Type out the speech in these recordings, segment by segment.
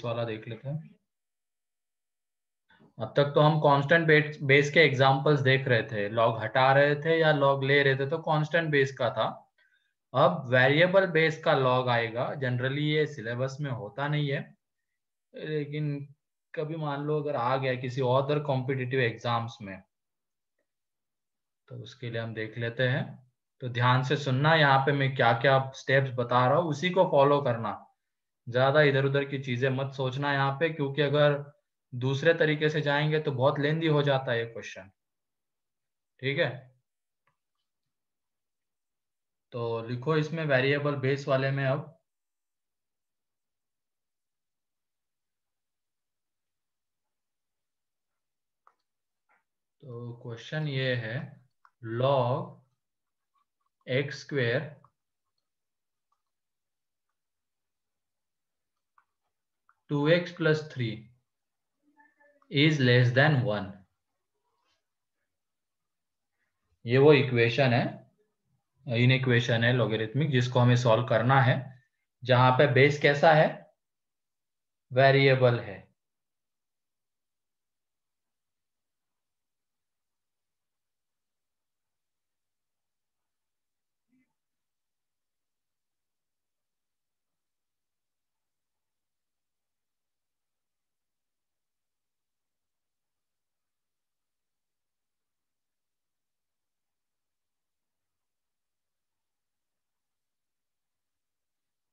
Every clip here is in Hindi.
वाला देख लेते हैं। अब तक तो हम कांस्टेंट बेस के एग्जांपल्स देख रहे थे, लॉग हटा रहे थे या लॉग ले रहे थे, तो कांस्टेंट बेस का था। अब वेरिएबल बेस का लॉग आएगा। जनरली ये सिलेबस में होता नहीं है, लेकिन कभी मान लो अगर आ गया किसी और कॉम्पिटिटिव एग्जाम्स में, तो उसके लिए हम देख लेते हैं। तो ध्यान से सुनना, यहाँ पे मैं क्या क्या स्टेप्स बता रहा हूँ उसी को फॉलो करना। ज्यादा इधर उधर की चीजें मत सोचना यहाँ पे, क्योंकि अगर दूसरे तरीके से जाएंगे तो बहुत लेंदी हो जाता है ये क्वेश्चन। ठीक है, तो लिखो इसमें वेरिएबल बेस वाले में। अब तो क्वेश्चन ये है, log x square 2x plus 3 is less than 1। ये वो इक्वेशन है, इन इक्वेशन है लॉगरिथमिक, जिसको हमें सॉल्व करना है, जहां पे बेस कैसा है, वेरिएबल है।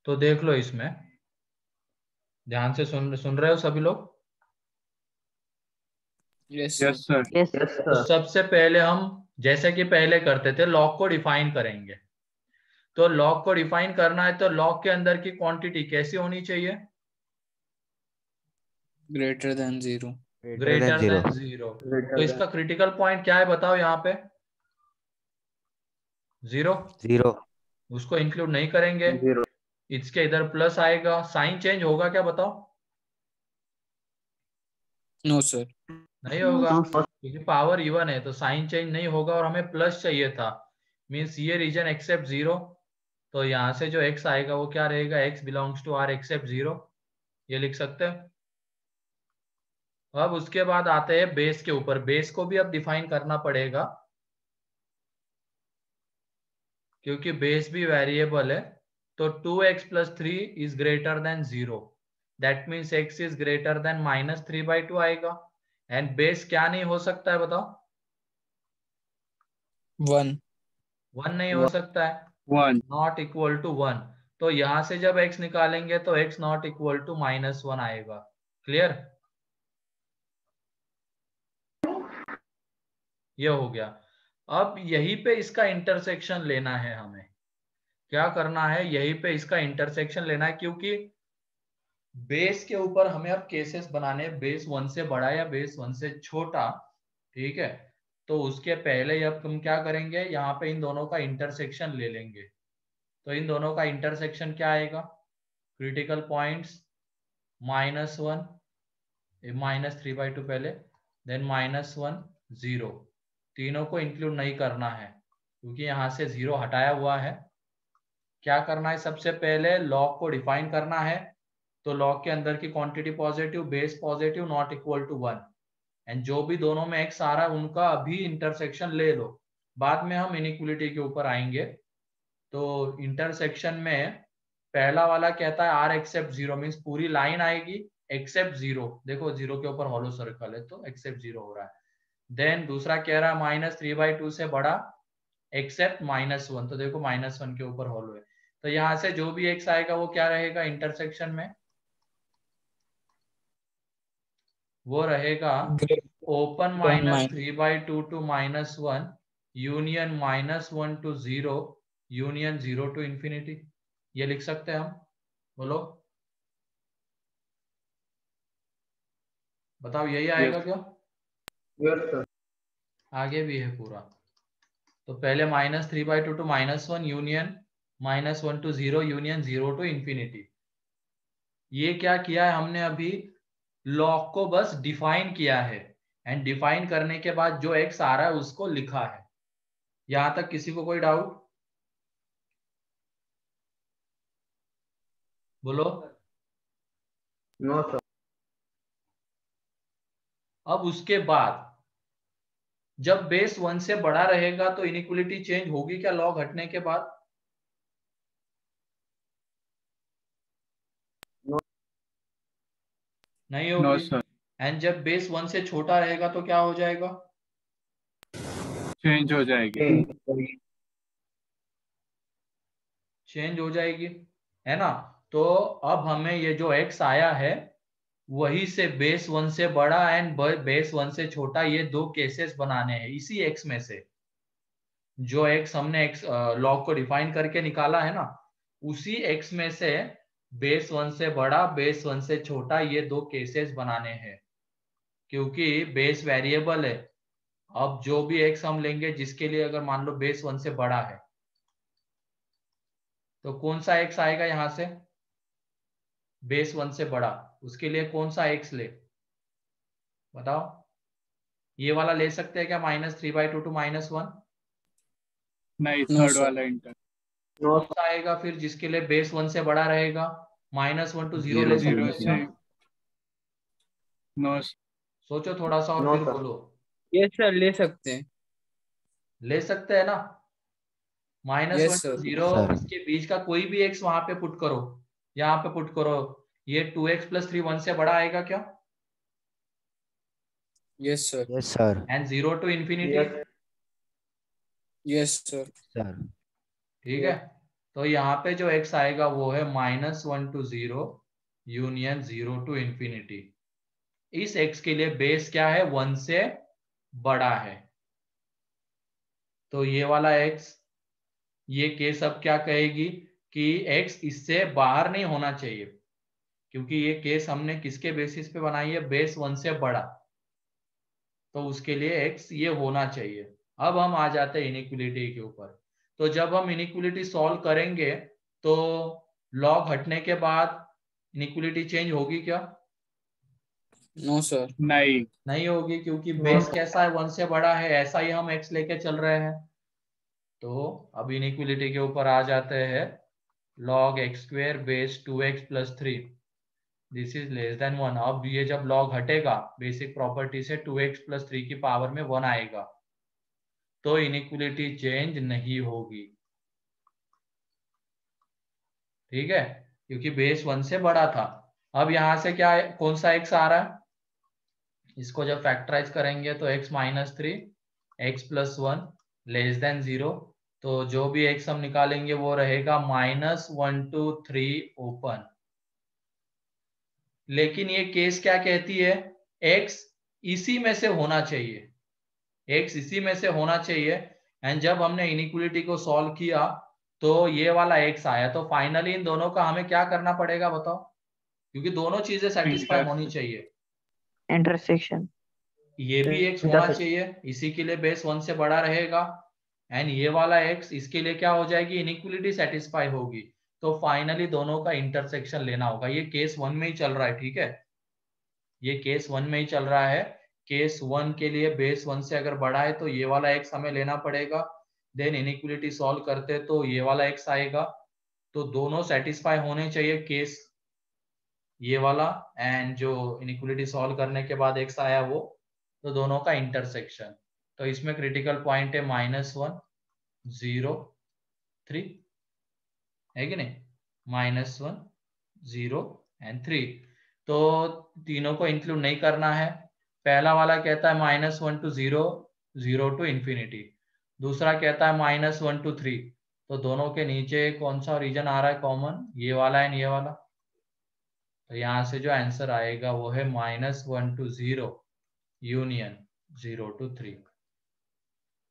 तो देख लो इसमें, ध्यान से सुन रहे हो सभी लोग? Yes sir. तो सबसे पहले हम जैसे कि पहले करते थे, लॉग को डिफाइन करेंगे। तो लॉग को डिफाइन करना है तो लॉग के अंदर की क्वांटिटी कैसी होनी चाहिए? Greater than 0। Greater than 0। तो इसका क्रिटिकल पॉइंट क्या है बताओ यहाँ पे? 0। उसको इंक्लूड नहीं करेंगे। इसके इधर प्लस आएगा, साइन चेंज होगा क्या बताओ? No sir. नहीं होगा, क्योंकि पावर इवन है तो साइन चेंज नहीं होगा। और हमें प्लस चाहिए था, मीन्स ये रीजन एक्सेप्ट 0। तो यहाँ से जो x आएगा वो क्या रहेगा, x belongs to r except 0, ये लिख सकते हैं। अब उसके बाद आते हैं बेस के ऊपर। बेस को भी अब डिफाइन करना पड़ेगा, क्योंकि बेस भी वेरिएबल है। तो 2x plus 3 is greater than 0, that means x is greater than -3/2 आएगा। एंड बेस क्या नहीं हो सकता है बताओ? 1 1 नहीं हो सकता है, 1 नॉट इक्वल टू 1। तो यहां से जब x निकालेंगे तो x नॉट इक्वल टू -1 आएगा। क्लियर? ये हो गया। अब यहीं पे इसका इंटरसेक्शन लेना है हमें। क्या करना है, यहीं पे इसका इंटरसेक्शन लेना है, क्योंकि बेस के ऊपर हमें अब केसेस बनाने हैं, बेस 1 से बड़ा या बेस 1 से छोटा। ठीक है, तो उसके पहले अब हम क्या करेंगे, यहाँ पे इन दोनों का इंटरसेक्शन ले लेंगे। तो इन दोनों का इंटरसेक्शन क्या आएगा, क्रिटिकल पॉइंट्स -1, -3/2 पहले, देन -1 0। तीनों को इंक्लूड नहीं करना है, क्योंकि यहाँ से 0 हटाया हुआ है। क्या करना है, सबसे पहले लॉग को डिफाइन करना है। तो लॉग के अंदर की quantity positive, base positive, not equal to 1। And जो भी दोनों में x आ रहा है उनका अभी इंटरसेक्शन ले लो, बाद में हम इनइक्वलिटी के ऊपर आएंगे। तो इंटरसेक्शन में पहला वाला कहता है r एक्सेप्ट 0, मीन्स पूरी लाइन आएगी एक्सेप्ट 0। देखो 0 के ऊपर हॉलो सर्कल है तो एक्सेप्ट 0 हो रहा है। देन दूसरा कह रहा है -3/2 से बड़ा एक्सेप्ट -1, तो देखो -1 के ऊपर हॉलो है। तो यहाँ से जो भी x आएगा वो क्या रहेगा इंटरसेक्शन में, वो रहेगा open -3/2 to -1 union -1 to 0 union 0 to infinity. ये लिख सकते हैं हम, बोलो बताओ यही आएगा क्या? आगे भी है पूरा। तो पहले -3/2 to -1 union -1 to 0 union 0 to infinity. ये क्या किया है हमने अभी, लॉग को बस डिफाइन किया है। एंड डिफाइन करने के बाद जो x आ रहा है उसको लिखा है। यहां तक किसी को कोई डाउट? बोलो। No sir. अब उसके बाद जब बेस 1 से बड़ा रहेगा तो इनइक्वलिटी चेंज होगी क्या लॉग हटने के बाद? नहीं नो होगी। सर, एंड जब बेस 1 से छोटा रहेगा तो क्या हो जाएगा? चेंज हो जाएगी। चेंज हो जाएगी, है ना? तो अब हमें ये जो x आया है वही से बेस 1 से बड़ा एंड बेस 1 से छोटा, ये दो केसेस बनाने हैं इसी x में से। जो x हमने x लॉग को डिफाइन करके निकाला है ना, उसी x में से बेस 1 से बड़ा बेस 1 से छोटा ये दो केसेस बनाने हैं, क्योंकि बेस वेरिएबल है। अब जो भी x हम लेंगे जिसके लिए अगर मान लो बेस 1 से बड़ा है, तो कौन सा x आएगा यहां से बेस 1 से बड़ा, उसके लिए कौन सा x ले, बताओ? ये वाला ले सकते हैं क्या, -3/2 टू -1? नहीं, नो थर्ड सर। वाला इंटर। कौन सा आएगा फिर जिसके लिए बेस 1 से बड़ा रहेगा? -1 टू 0 ले सकते 0 हैं से। क्या? नो। सोचो थोड़ा सा और फिर बोलो। यस सर, ले सकते हैं। ले सकते हैं ना? -1 यस टू सर। 0 इसके बीच का कोई भी x वहां पे पुट करो, यहाँ पे पुट करो। ये 2x + 3 1 से बड़ा आएगा क्या? Yes sir. Yes sir. And 0 to infinity. Yes sir. Sir ठीक है, तो यहाँ पे जो x आएगा वो है -1 टू 0 यूनियन 0 टू इंफिनिटी। इस x के लिए बेस क्या है, 1 से बड़ा है। तो ये वाला x, ये केस अब क्या कहेगी कि x इससे बाहर नहीं होना चाहिए, क्योंकि ये केस हमने किसके बेसिस पे बनाई है, बेस 1 से बड़ा। तो उसके लिए x ये होना चाहिए। अब हम आ जाते हैं इनइक्वलिटी के ऊपर। तो जब हम इनइक्वलिटी सॉल्व करेंगे तो लॉग हटने के बाद इनइक्वलिटी चेंज होगी क्या? No sir. नहीं। नहीं होगी, क्योंकि बेस कैसा है, 1 से बड़ा है, ऐसा ही हम x लेके चल रहे हैं। तो अब इनइक्वलिटी के ऊपर आ जाते हैं। log x² base 2x + 3 this is less than 1। अब ये जब log हटेगा बेसिक प्रॉपर्टी से 2x + 3 की पावर में 1 आएगा, तो इनइक्वलिटी चेंज नहीं होगी। ठीक है, क्योंकि बेस 1 से बड़ा था। अब यहां से क्या है, कौन सा x आ रहा है, इसको जब फैक्टराइज करेंगे तो x - 3 x + 1 लेस देन 0। तो जो भी x हम निकालेंगे वो रहेगा -1 टू 3 ओपन। लेकिन ये केस क्या कहती है, x इसी में से होना चाहिए, x इसी में से होना चाहिए। एंड जब हमने इनइक्वलिटी को सॉल्व किया तो ये वाला x आया, तो फाइनली इन दोनों का हमें क्या करना पड़ेगा बताओ, क्योंकि दोनों चीजें सेटिस्फाई होनी चाहिए। इंटरसेक्शन। ये भी x होना चाहिए, इसी के लिए बेस 1 से बड़ा रहेगा। एंड ये वाला x इसके लिए क्या हो जाएगी, इनइक्वलिटी सेटिस्फाई होगी। तो फाइनली दोनों का इंटरसेक्शन लेना होगा। ये केस 1 में ही चल रहा है, ठीक है, ये केस 1 में ही चल रहा है। केस 1 के लिए बेस 1 से अगर बड़ा है तो ये वाला x हमें लेना पड़ेगा। देन इनइक्वलिटी सॉल्व करते तो ये वाला x आएगा। तो दोनों सेटिस्फाई होने चाहिए, केस ये वाला एंड जो इनइक्वलिटी सॉल्व करने के बाद x आया वो, तो दोनों का इंटरसेक्शन। तो इसमें क्रिटिकल पॉइंट है -1 0 3, है कि नहीं, -1 0 एंड 3। तो तीनों को इंक्लूड नहीं करना है। पहला वाला कहता है -1 टू 0 0 टू इंफिनिटी, दूसरा कहता है -1 टू 3। तो दोनों के नीचे कौन सा रीजन आ रहा है कॉमन, ये वाला एंड ये वाला। तो यहाँ से जो आंसर आएगा वो है -1 टू 0 यूनियन 0 टू 3।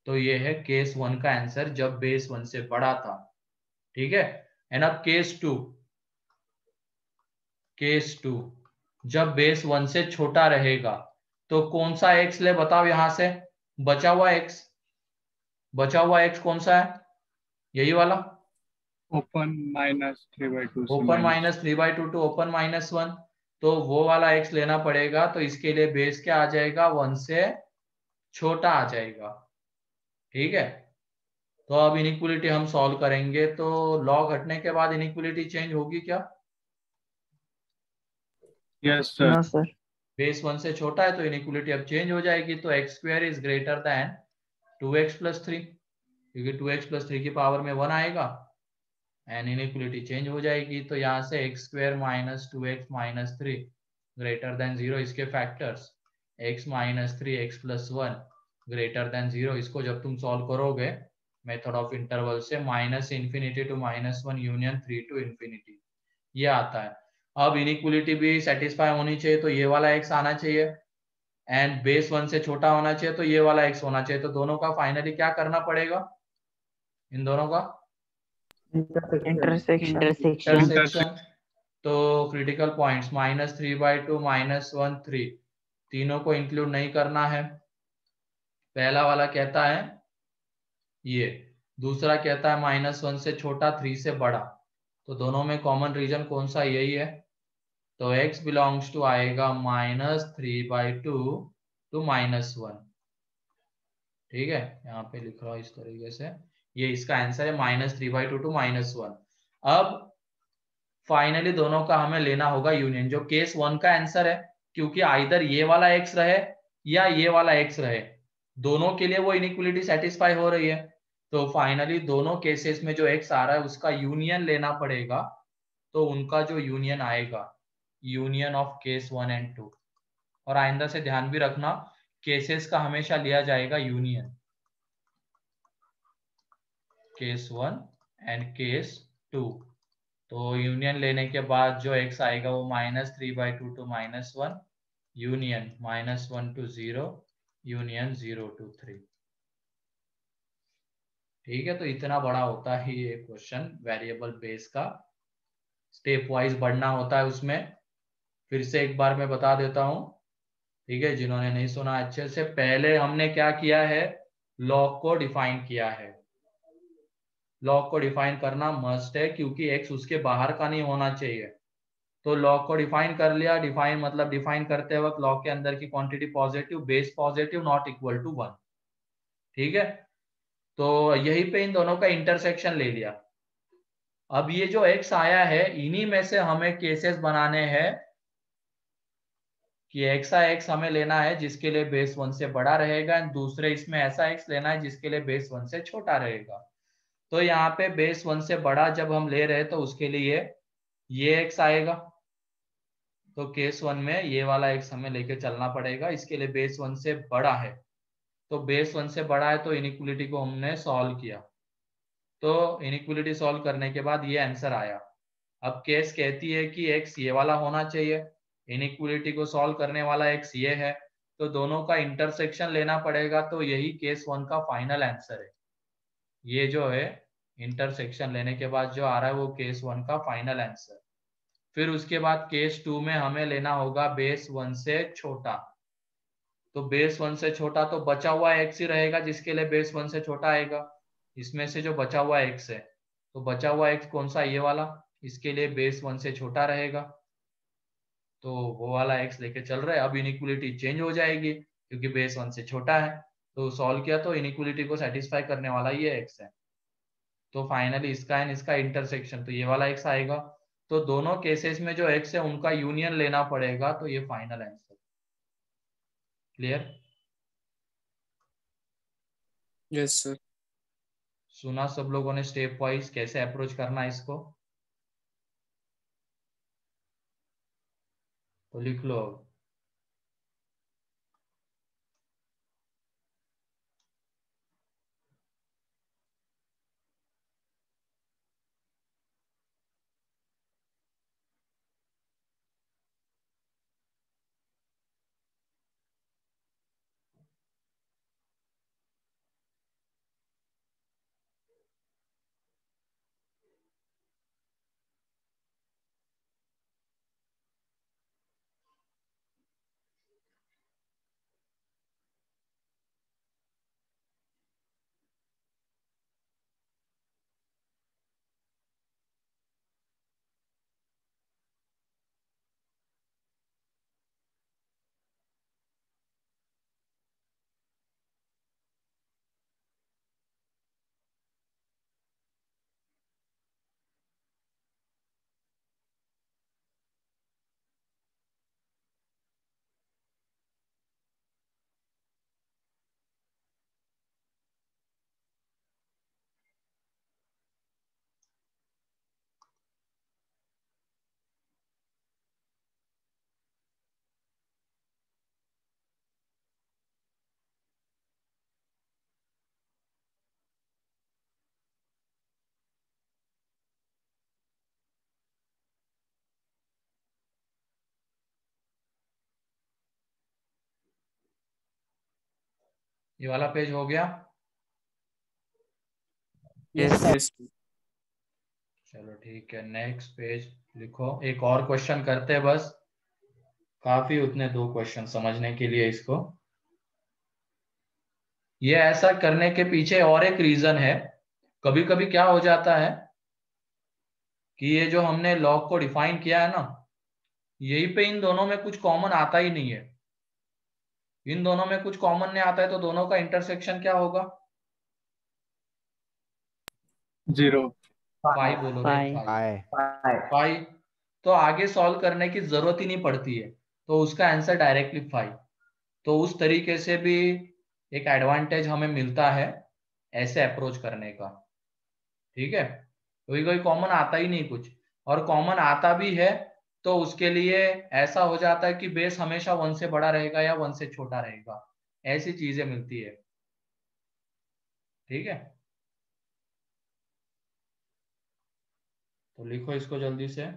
तो ये है केस 1 का आंसर जब बेस 1 से बड़ा था। ठीक है, एंड अब केस 2 जब बेस 1 से छोटा रहेगा तो कौन सा x ले, बताओ? यहां से बचा हुआ x कौन सा है, यही वाला ओपन -3/2 से ओपन माइनस। -3/2 to open -1। तो वो वाला x लेना पड़ेगा। तो इसके लिए बेस क्या आ जाएगा, 1 से छोटा आ जाएगा। ठीक है, तो अब इनइक्वलिटी हम सॉल्व करेंगे। तो लॉग हटने के बाद इनइक्वलिटी चेंज होगी क्या? Yes sir. No sir. Base 1 से छोटा है तो इनइक्वलिटी अब चेंज हो जाएगी, तो x square is greater than 2x plus 3, क्योंकि 2x प्लस 3 की पावर में 1 आएगा एंड इनइक्वलिटी चेंज हो जाएगी। तो यहाँ से x square minus 2x minus 3 greater than 0, इसके factors x minus 3 x plus 1 greater than 0। इसको जब तुम सॉल्व करोगे मेथड ऑफ इंटरवल से, minus infinity to minus 1 union 3 to infinity, ये आता है। अब इनइक्वलिटी भी सेटिस्फाई होनी चाहिए, तो ये वाला x आना चाहिए एंड बेस 1 से छोटा होना चाहिए, तो ये वाला x होना चाहिए। तो दोनों का फाइनली क्या करना पड़ेगा, इन दोनों का इंटरसेक्शन। इंटरसेक्शन। तो क्रिटिकल पॉइंट्स -3/2 -1 3, तीनों को इंक्लूड नहीं करना है। पहला वाला कहता है ये, दूसरा कहता है -1 से छोटा 3 से बड़ा, तो दोनों में कॉमन रीजन कौन सा, यही है। तो x बिलोंग्स टू आएगा -3/2 टू -1। ठीक है, यहाँ पे लिख रहा हूँ इस तरीके से, ये इसका आंसर है -3/2 टू -1। अब फाइनली दोनों का हमें लेना होगा यूनियन, जो केस 1 का आंसर है, क्योंकि आइदर ये वाला x रहे या ये वाला x रहे, दोनों के लिए वो इनइक्वलिटी सेटिस्फाई हो रही है। तो फाइनली दोनों केसेस में जो x आ रहा है उसका यूनियन लेना पड़ेगा, तो उनका जो यूनियन आएगा, यूनियन ऑफ केस 1 एंड 2। और आइंदा से ध्यान भी रखना, केसेस का हमेशा लिया जाएगा यूनियन, केस 1 एंड केस 2। तो यूनियन लेने के बाद जो x आएगा वो -3/2 to -1 union -1 to 0 union 0 to 3। ठीक है, तो इतना बड़ा होता है ये क्वेश्चन वेरिएबल बेस का, स्टेप वाइज बढ़ना होता है उसमें। फिर से एक बार मैं बता देता हूँ, ठीक है, जिन्होंने नहीं सुना अच्छे से, पहले हमने क्या किया है, लॉग को डिफाइन किया है। लॉग को डिफाइन करना मस्ट है, क्योंकि x उसके बाहर का नहीं होना चाहिए। तो लॉग को डिफाइन कर लिया, डिफाइन मतलब डिफाइन करते वक्त लॉग के अंदर की quantity positive, base positive, not equal to 1। ठीक है, तो यहीं पे इन दोनों का इंटरसेक्शन ले लिया। अब ये जो x आया है, इन्हीं में से हमें केसेस बनाने हैं कि ऐसा x हमें लेना है जिसके लिए बेस 1 से बड़ा रहेगा, एंड दूसरे इसमें ऐसा x लेना है जिसके लिए बेस 1 से छोटा रहेगा। तो यहाँ पे बेस 1 से बड़ा जब हम ले रहे हैं तो उसके लिए ये x आएगा, तो केस 1 में ये वाला x हमें लेके चलना पड़ेगा, इसके लिए बेस 1 से बड़ा है। तो बेस 1 से बड़ा है तो इनइक्वलिटी को हमने सॉल्व किया, तो इनइक्वलिटी सॉल्व करने के बाद ये आंसर आया। अब केस कहती है कि x ये वाला होना चाहिए, इनइक्वलिटी को सॉल्व करने वाला x ये है, तो दोनों का इंटरसेक्शन लेना पड़ेगा, तो यही केस 1 का फाइनल आंसर है। ये जो है इंटरसेक्शन लेने के बाद जो आ रहा है वो केस 1 का फाइनल आंसर। फिर उसके बाद केस 2 में हमें लेना होगा बेस 1 से छोटा, तो बेस 1 से छोटा तो बचा हुआ x ही रहेगा जिसके लिए बेस 1 से छोटा आएगा। इसमें से जो बचा हुआ x है, तो बचा हुआ x कौन सा, ये वाला, इसके लिए बेस 1 से छोटा रहेगा, तो वो वाला x लेके चल रहा है। अब इनइक्वलिटी चेंज हो जाएगी क्योंकि बेस 1 से छोटा है, तो सॉल्व किया तो इनइक्वलिटी को सेटिस्फाई करने वाला ये x है। तो फाइनली इसका एंड इसका इंटरसेक्शन, तो ये वाला x आएगा। तो दोनों केसेस में जो x है उनका यूनियन लेना पड़ेगा, तो ये final answer. Clear? Yes sir. सुना सब लोगों ने स्टेप वाइज कैसे अप्रोच करना है इसको, तो लिख लो अब। ये वाला पेज हो गया। Yes, yes. चलो ठीक है, नेक्स्ट पेज लिखो। एक और क्वेश्चन करते हैं बस, काफी उतने 2 क्वेश्चन समझने के लिए इसको। ये ऐसा करने के पीछे और एक रीजन है। कभी कभी क्या हो जाता है कि ये जो हमने लॉग को डिफाइन किया है ना, यही पे इन दोनों में कुछ कॉमन आता ही नहीं है। इन दोनों में कुछ कॉमन नहीं आता है, तो दोनों का इंटरसेक्शन क्या होगा? 0। पाई बोलो रे, पाई। पाई। पाई। तो आगे सॉल्व करने की जरूरत ही नहीं पड़ती है, तो उसका आंसर डायरेक्टली 5। तो उस तरीके से भी एक एडवांटेज हमें मिलता है ऐसे अप्रोच करने का। ठीक है, कोई कोई कॉमन आता ही नहीं कुछ, और कॉमन आता भी है तो उसके लिए ऐसा हो जाता है कि बेस हमेशा 1 से बड़ा रहेगा या 1 से छोटा रहेगा, ऐसी चीजें मिलती है। ठीक है, तो लिखो इसको जल्दी से।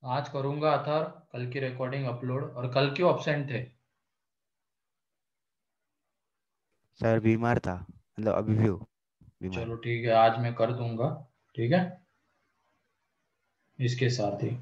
आज करूंगा अथर, कल की रिकॉर्डिंग अपलोड। और कल क्यों अब्सेंट थे? सर बीमार था, मतलब अभी भी हूँ बीमार। चलो ठीक है, आज मैं कर दूंगा। ठीक है, इसके साथ ही।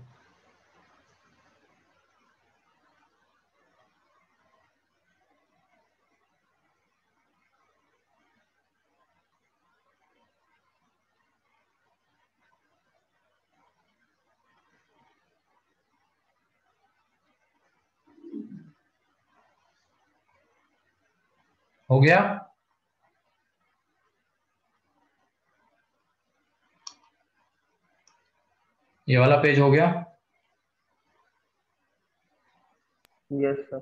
हो गया? ये वाला पेज हो गया? Yes sir.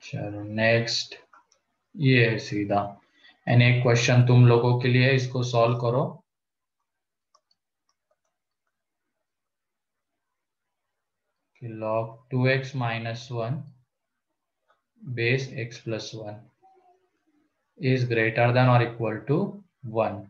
चलो नेक्स्ट, ये है सीधा। एंड एक क्वेश्चन तुम लोगों के लिए, इसको सॉल्व करो। कि log 2x minus 1 base x plus 1 is greater than or equal to 1।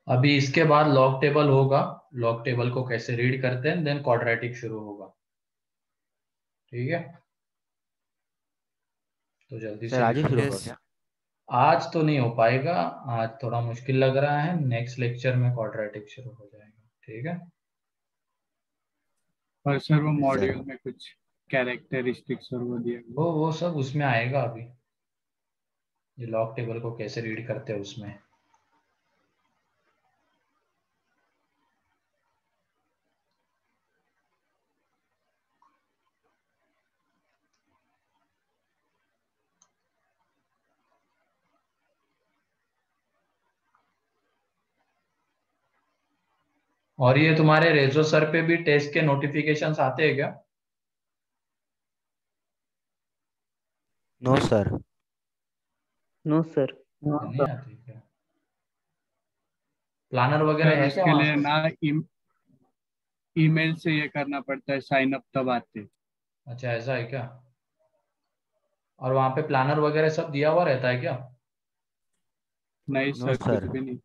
अभी इसके बाद लॉग टेबल होगा। लॉग टेबल को कैसे रीड करते हैं, देन क्वाड्रेटिक शुरू होगा। ठीक है, तो जल्दी सर से आज ही लिखो। शुरू होगा Yes. क्या? आज तो नहीं हो पाएगा, आज थोड़ा मुश्किल लग रहा है। नेक्स्ट लेक्चर में क्वाड्रेटिक शुरू हो जाएगा। ठीक है, और सर वो सर मॉड्यूल में कुछ कैरेक्टरिस्टिक्स और वो दिया गया। वो सब उसमें आएगा अभी। ये लॉग टेबल को कैसे रीड करते हैं उसमें। और ये तुम्हारे रेजो सर पे भी टेस्ट के नोटिफिकेशंस आते हैं क्या? No sir. No sir. नहीं आती क्या? प्लानर वगैरह सर है क्या उसके वहां लिए पे? ना ईमेल से ये करना पड़ता है, साइन अप तब आते हैं। अच्छा ऐसा है क्या? और वहां पे प्लानर वगैरह सब दिया हुआ रहता है क्या? नहीं नो सर, कुछ सर। भी नहीं।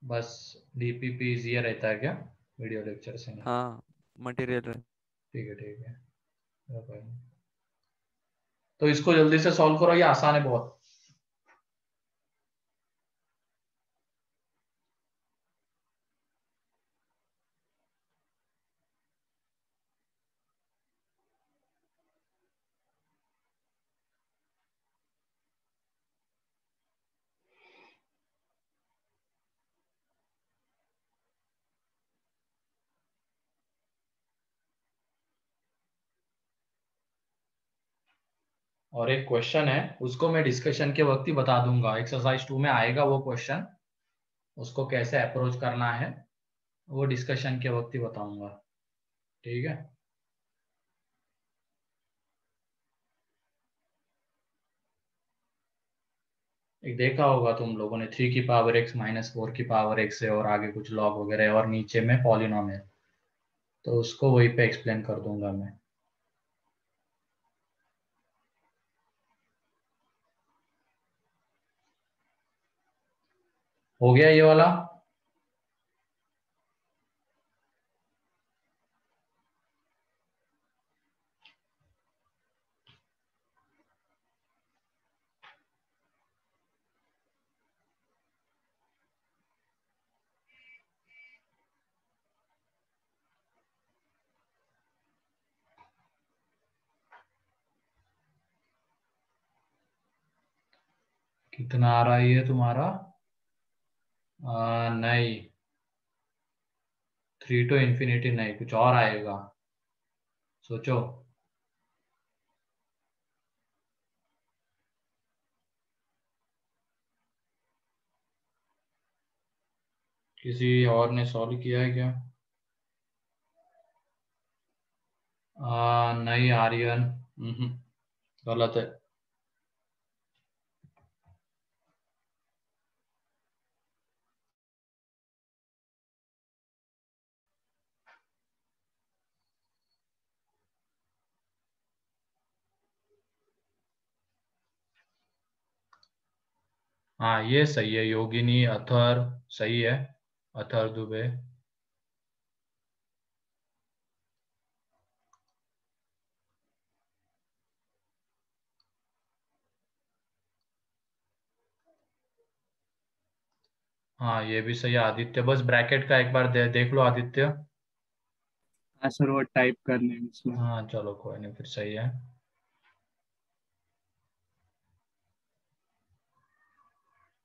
बस डीपीपी ये रहता है क्या? वीडियो लेक्चर से नहीं? हाँ, मटेरियल है। ठीक है ठीक है। कोई नहीं। तो इसको जल्दी से सॉल्व करो, ये आसान है बहुत। और एक क्वेश्चन है, उसको मैं डिस्कशन के वक्त ही बता दूंगा। एक्सरसाइज 2 में आएगा वो क्वेश्चन, उसको कैसे अप्रोच करना है वो डिस्कशन के वक्त ही बताऊंगा। ठीक है। एक देखा होगा तुम लोगों ने, 3 की पावर x माइनस 4 की पावर x है और आगे कुछ लॉग वगैरह है और नीचे में पॉलिनोमियल, तो उसको वहीं पे एक्सप्लेन कर दूंगा मैं। हो गया ये वाला? कितना आ रहा है ये तुम्हारा? नहीं, 3 टू इन्फिनिटी नहीं, कुछ और आएगा, सोचो। किसी और ने सॉल्व किया है क्या? नहीं आर्यन, गलत है। हाँ ये सही है, योगिनी अथर सही है, अथर दुबे। हाँ ये भी सही है आदित्य, बस ब्रैकेट का एक बार देख लो आदित्य। हाँ सर, वो टाइप करने में इसमें। हाँ चलो कोई नहीं, फिर सही है।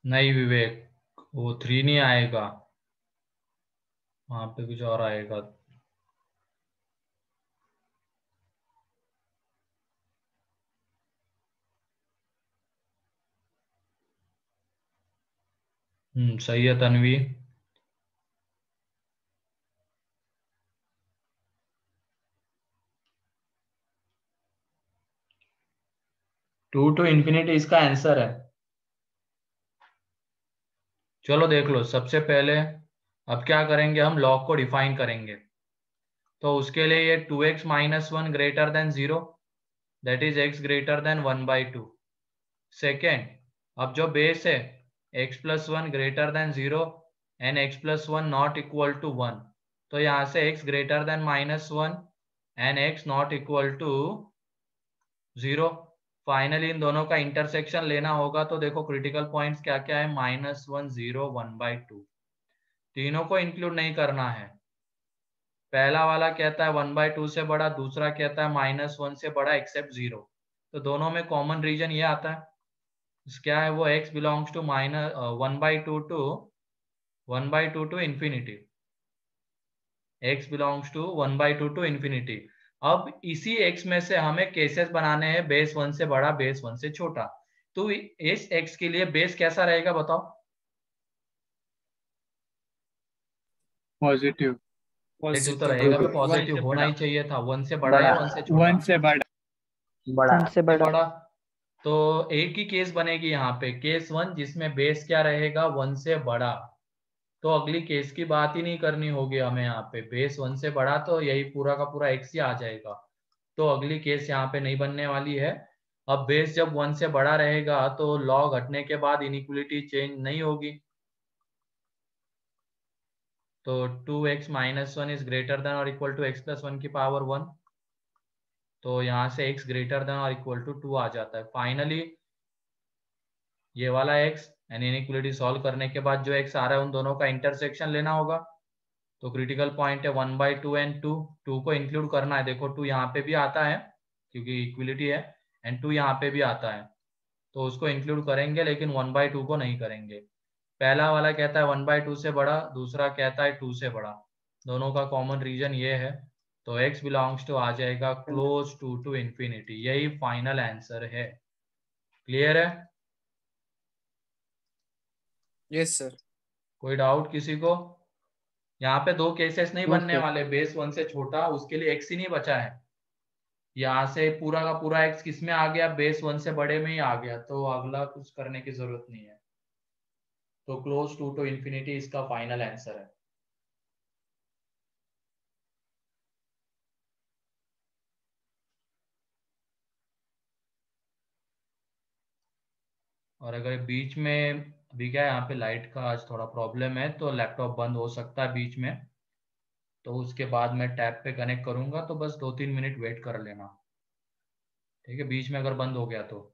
नहीं विवेक, वो 3 नहीं आएगा, वहां पे कुछ और आएगा। सही है तन्वी। 2 टू इन्फिनिटी इसका आंसर है। चलो देख लो, सबसे पहले अब क्या करेंगे, हम लॉग को डिफाइन करेंगे। तो उसके लिए ये 2x minus 1 greater than 0, that is x greater than 1/2। Second, अब जो बेस है x plus 1 greater than 0 and x plus 1 not equal to 1, तो यहाँ से x greater than minus 1 and x not equal to 0। Finally इन दोनों का इंटरसेक्शन लेना होगा, तो देखो क्रिटिकल पॉइंट्स क्या क्या है, -1 0 1/2, तीनों को इंक्लूड नहीं करना है। पहला वाला कहता है 1/2 से बड़ा, दूसरा कहता है -1 से बड़ा एक्सेप्ट 0, तो दोनों में कॉमन रीजन ये आता है, क्या है वो, x belongs to minus 1/2 to infinity, x belongs to 1/2 to infinity. अब इसी x में से हमें केसेस बनाने हैं, बेस 1 से बड़ा बेस 1 से छोटा, तो इस x के लिए बेस कैसा रहेगा बताओ? पॉजिटिव। पॉजिटिव तो पॉजिटिव रहेगा भी, वन पॉजिटिव से होना बड़ा। ही चाहिए था। 1 से बड़ा या 1 से छोटा? 1 से बड़ा। बड़ा। वन से बड़ा। बड़ा। तो एक ही केस बनेगी यहाँ पे, केस 1, जिसमें बेस क्या रहेगा, 1 से बड़ा। तो अगली केस की बात ही नहीं करनी होगी हमें, यहाँ पे बेस 1 से बड़ा तो यही पूरा का पूरा x ही आ जाएगा। तो अगली केस यहाँ पे नहीं बनने वाली है। अब बेस जब 1 से बड़ा रहेगा तो log हटने के बाद इनइक्वलिटी चेंज नहीं होगी। तो 2x minus 1 is greater than और इक्वल टू x प्लस 1 की पावर 1। तो यहाँ से x ग्रेटर देन और इक्वल टू 2 आ जाता है। फाइनली ये वाला x यानी इनइक्वलिटी सॉल्व करने के बाद जो x आ रहा है उन दोनों का इंटरसेक्शन लेना होगा। तो क्रिटिकल पॉइंट है 1/2 एंड 2। 2 को इंक्लूड करना है। देखो 2 यहाँ पे भी आता है क्योंकि इक्वलिटी है, एंड 2 यहाँ पे भी आता है, तो उसको इंक्लूड करेंगे, लेकिन 1/2 को नहीं करेंगे। पहला वाला कहता है 1/2 से बड़ा, दूसरा कहता है 2 से बड़ा। दोनों का कॉमन रीजन ये है, तो x बिलोंग्स टू आ जाएगा क्लोज टू इंफिनिटी। यही फाइनल आंसर है। क्लियर है? Yes sir. कोई डाउट किसी को? यहाँ पे दो केसेस नहीं नो बनने सर। वाले, बेस 1 से छोटा, उसके लिए x ही नहीं बचा है। यहाँ से पूरा का पूरा x किस में आ गया, बेस 1 से बड़े में ही आ गया, तो अगला कुछ करने की जरूरत नहीं है। तो क्लोज टू इंफिनिटी इसका फाइनल आंसर है। और अगर बीच में, अभी क्या है यहाँ पे लाइट का आज थोड़ा प्रॉब्लम है, तो लैपटॉप बंद हो सकता है बीच में, तो उसके बाद मैं टैब पे कनेक्ट करूंगा, तो बस 2-3 मिनट वेट कर लेना। ठीक है, बीच में अगर बंद हो गया तो।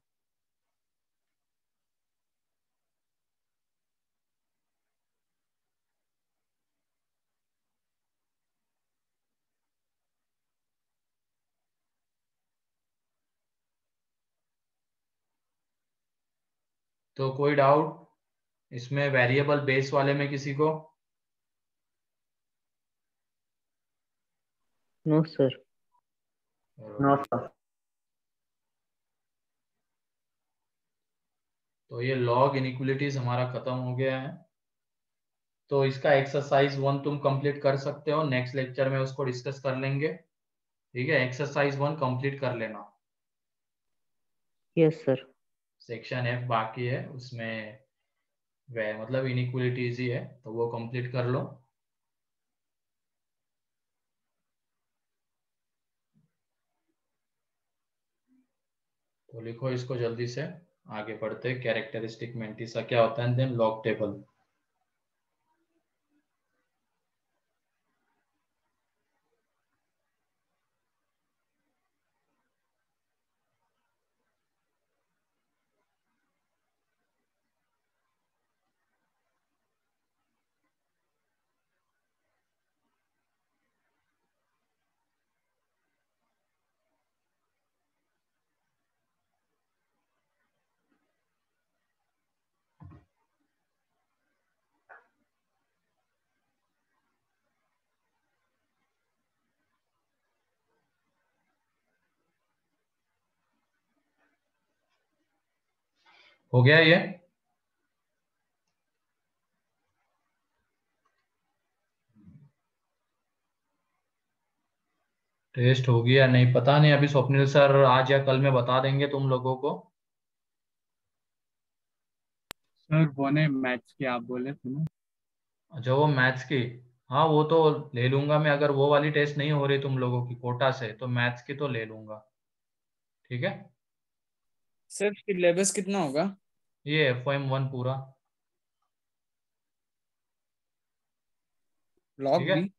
तो कोई डाउट इसमें वेरिएबल बेस वाले में किसी को? No sir. No sir. तो ये लॉग इनइक्वलिटीज हमारा खत्म हो गया है। तो इसका एक्सरसाइज 1 तुम कंप्लीट कर सकते हो, नेक्स्ट लेक्चर में उसको डिस्कस कर लेंगे। ठीक है, एक्सरसाइज 1 कंप्लीट कर लेना। Yes sir. सेक्शन F बाकी है, उसमें वे मतलब इनइक्वलिटीज ही है, तो वो कंप्लीट कर लो। तो लिखो इसको जल्दी से, आगे बढ़ते। कैरेक्टरिस्टिक मेंटिसा क्या होता है, देन लॉग टेबल। हो गया ये? टेस्ट होगी या नहीं पता नहीं, अभी स्वप्निल सर आज या कल में बता देंगे तुम लोगों को। सर वो ने मैथ्स की आप बोले थे ना। अच्छा, वो मैथ्स की, हाँ वो तो ले लूंगा मैं। अगर वो वाली टेस्ट नहीं हो रही तुम लोगों की कोटा से, तो मैथ्स की तो ले लूंगा। ठीक है, सर सिलेबस कितना होगा? ये FOM1 पूरा। ठीक लॉग है, भी?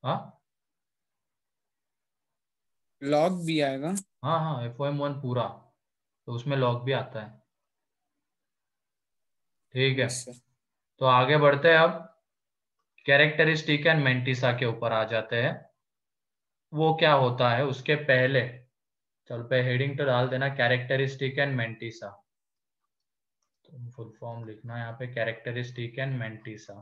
हाँ लॉग भी आएगा? हाँ हाँ, FOM1 पूरा, तो उसमें लॉग भी आता है। ठीक है, यस सर। तो आगे बढ़ते हैं। अब कैरेक्टरिस्टिक एंड मेंटिसा के ऊपर आ जाते हैं। वो क्या होता है उसके पहले, चल पे हेडिंग तो डाल देना, कैरेक्टरिस्टिक एंड मेंटिसा। तो फुल फॉर्म लिखना है यहाँ पे, कैरेक्टरिस्टिक एंड मेंटिसा।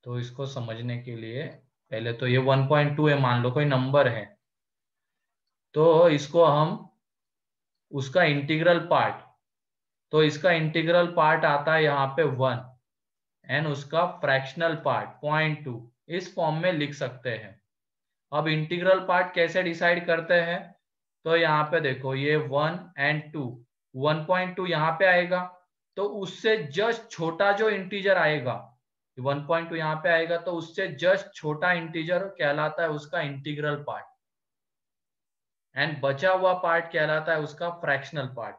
तो इसको समझने के लिए पहले तो ये 1.2 है, मान लो कोई नंबर है, तो इसको हम उसका इंटीग्रल पार्ट तो इसका इंटीग्रल पार्ट आता है यहाँ पे 1 एंड उसका फ्रैक्शनल पार्ट 0.2 इस फॉर्म में लिख सकते हैं। अब इंटीग्रल पार्ट कैसे डिसाइड करते हैं, तो यहाँ पे देखो ये 1 एंड 2, 1.2 यहाँ पे आएगा, तो उससे जस्ट छोटा जो इंटीजर आएगा 1.2 यहाँ पे आएगा, तो उससे जस्ट छोटा इंटीजर कहलाता है उसका इंटीग्रल पार्ट एंड बचा हुआ पार्ट कहलाता है उसका फ्रैक्शनल पार्ट।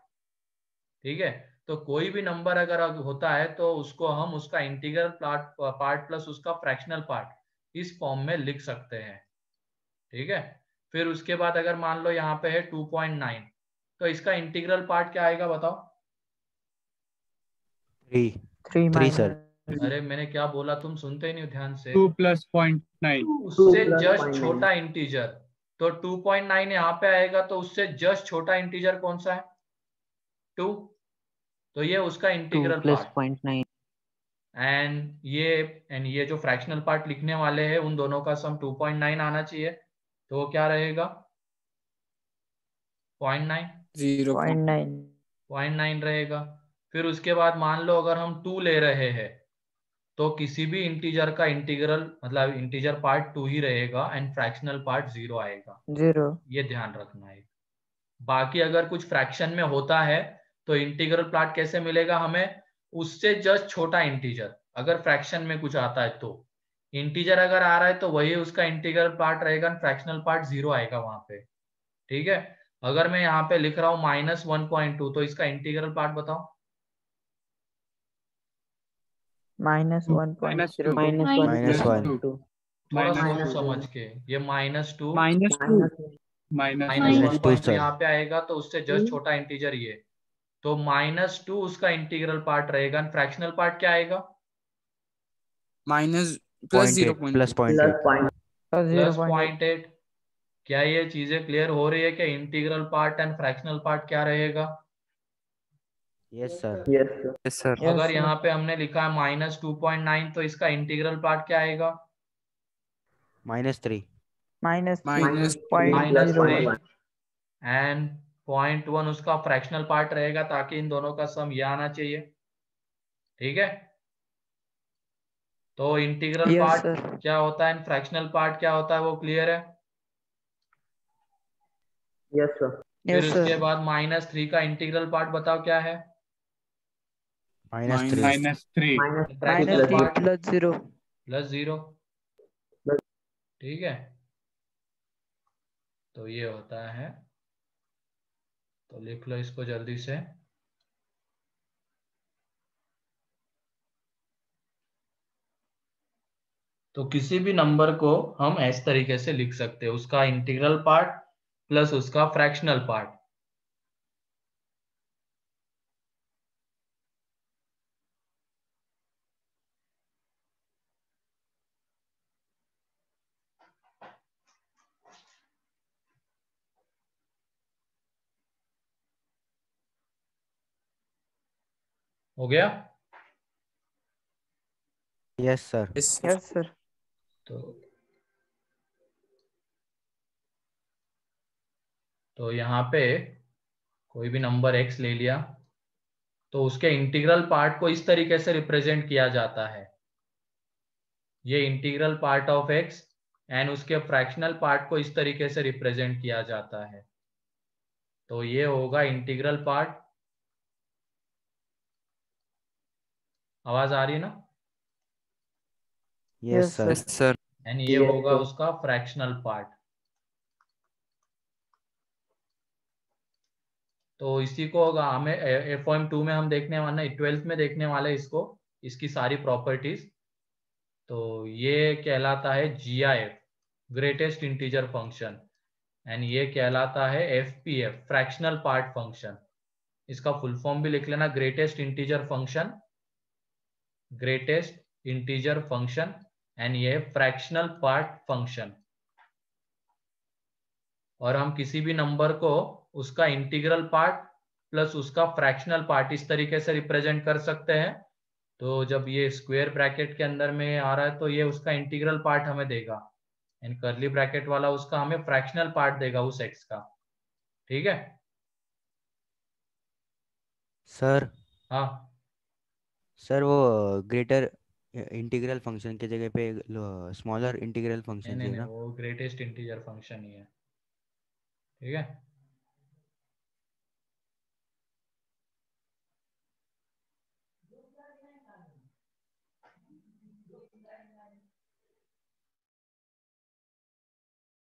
ठीक है, तो कोई भी नंबर अगर होता है तो उसको हम उसका इंटीग्रल पार्ट प्लस उसका फ्रैक्शनल पार्ट इस फॉर्म में लिख सकते हैं। ठीक है, फिर उसके बाद अगर मान लो यहाँ पे है 2.9, तो इसका इंटीग्रल पार्ट क्या आएगा बताओ? 3 सर। अरे मैंने क्या बोला, तुम सुनते ही नहीं हो ध्यान से। 2 + 0.9 उससे जस्ट छोटा इंटीजर, तो 2.9 यहाँ पे आएगा, तो उससे जस्ट छोटा इंटीजर कौन सा है? 2, तो ये उसका 2 इंटीग्रल plus पार्ट। 0.9 एंड ये जो फ्रैक्शनल पार्ट लिखने वाले हैं उन दोनों का सम 2.9 आना चाहिए, तो वो क्या रहेगा? 0.9 0.9 रहेगा। फिर उसके बाद मान लो अगर हम 2 ले रहे हैं तो किसी भी इंटीजर का इंटीग्रल मतलब इंटीजर पार्ट 2 ही रहेगा एंड फ्रैक्शनल पार्ट 0 आएगा, 0 ये ध्यान रखना है। बाकी अगर कुछ फ्रैक्शन में होता है तो इंटीग्रल पार्ट कैसे मिलेगा हमें? उससे जस्ट छोटा इंटीजर, अगर फ्रैक्शन में कुछ आता है तो इंटीजर अगर आ रहा है तो वही उसका इंटीग्रल पार्ट रहेगा, फ्रैक्शनल पार्ट 0 आएगा वहां पे। ठीक है, अगर मैं यहाँ पे लिख रहा हूँ -1.2, तो इसका इंटीग्रल पार्ट बताओ? -1.0 -2 -1.2 थोड़ा -2 सोच समझ के, ये -2 -1 -2 -1.2 सर। यहाँ पे आएगा, तो उससे जस्ट छोटा इंटीजर ये, तो -2 उसका इंटीग्रल पार्ट रहेगा। फ्रैक्शनल पार्ट क्या आएगा? -+0.2 प्लस 0.8 प्लस 0.8। क्या ये चीजें क्लियर हो रही है कि integral part and fractional part क्या रहेगा? Yes sir. Yes sir. अगर यहाँ पे हमने लिखा है -2.9, तो इसका इंटीग्रल पार्ट क्या आएगा? -3 -0.1 एंड 0.1 उसका फ्रैक्शनल पार्ट रहेगा, ताकि इन दोनों का सम ये आना चाहिए। ठीक है, तो इंटीग्रल Yes, पार्ट sir. क्या होता है एंड फ्रैक्शनल पार्ट क्या होता है, वो क्लियर है? Yes sir. फिर Yes, उसके sir. बाद -3 का इंटीग्रल पार्ट बताओ क्या है? -3 -3 फ्रैक्शनल -3 पार्ट plus 0 +0। ठीक है, तो ये होता है, तो लिख लो इसको जल्दी से। तो किसी भी नंबर को हम इस तरीके से लिख सकते हैं, उसका इंटीग्रल पार्ट प्लस उसका फ्रैक्शनल पार्ट। हो गया? Yes sir. Yes, sir. तो यहाँ पे कोई भी नंबर x ले लिया, तो उसके इंटीग्रल पार्ट को इस तरीके से रिप्रेजेंट किया जाता है, ये integral part of x, and उसके फ्रैक्शनल पार्ट को इस तरीके से रिप्रेजेंट किया जाता है, तो ये होगा इंटीग्रल पार्ट। आवाज आ रही है ना? Yes sir. सर। एंड ये होगा उसका फ्रैक्शनल पार्ट। तो इसी को होगा हमें FOM2 में हम देखने वाले, 12th में देखने वाले इसको, इसकी सारी प्रॉपर्टीज। तो ये कहलाता है GIF, greatest integer function, and ये कहलाता है FPF, फ्रैक्शनल पार्ट फंक्शन। इसका फुल फॉर्म भी लिख लेना, greatest integer function, greatest integer function, and ये फ्रैक्शनल पार्ट फंक्शन। और हम किसी भी नंबर को उसका इंटीग्रल पार्ट प्लस उसका फ्रैक्शनल पार्ट इस तरीके से रिप्रेजेंट कर सकते हैं। तो जब ये स्क्वायर ब्रैकेट के अंदर में आ रहा है तो ये उसका इंटीग्रल पार्ट हमें देगा, एंड कर्ली ब्रैकेट वाला उसका हमें फ्रैक्शनल पार्ट देगा उस x का। ठीक है सर हाँ सर वो ग्रेटर इंटीग्रल फंक्शन की जगह पे स्मॉलर इंटीग्रल नहीं फंक्शन नहीं है नहीं, ना? वो ग्रेटेस्ट इंटीजर फंक्शन ही है, ठीक है।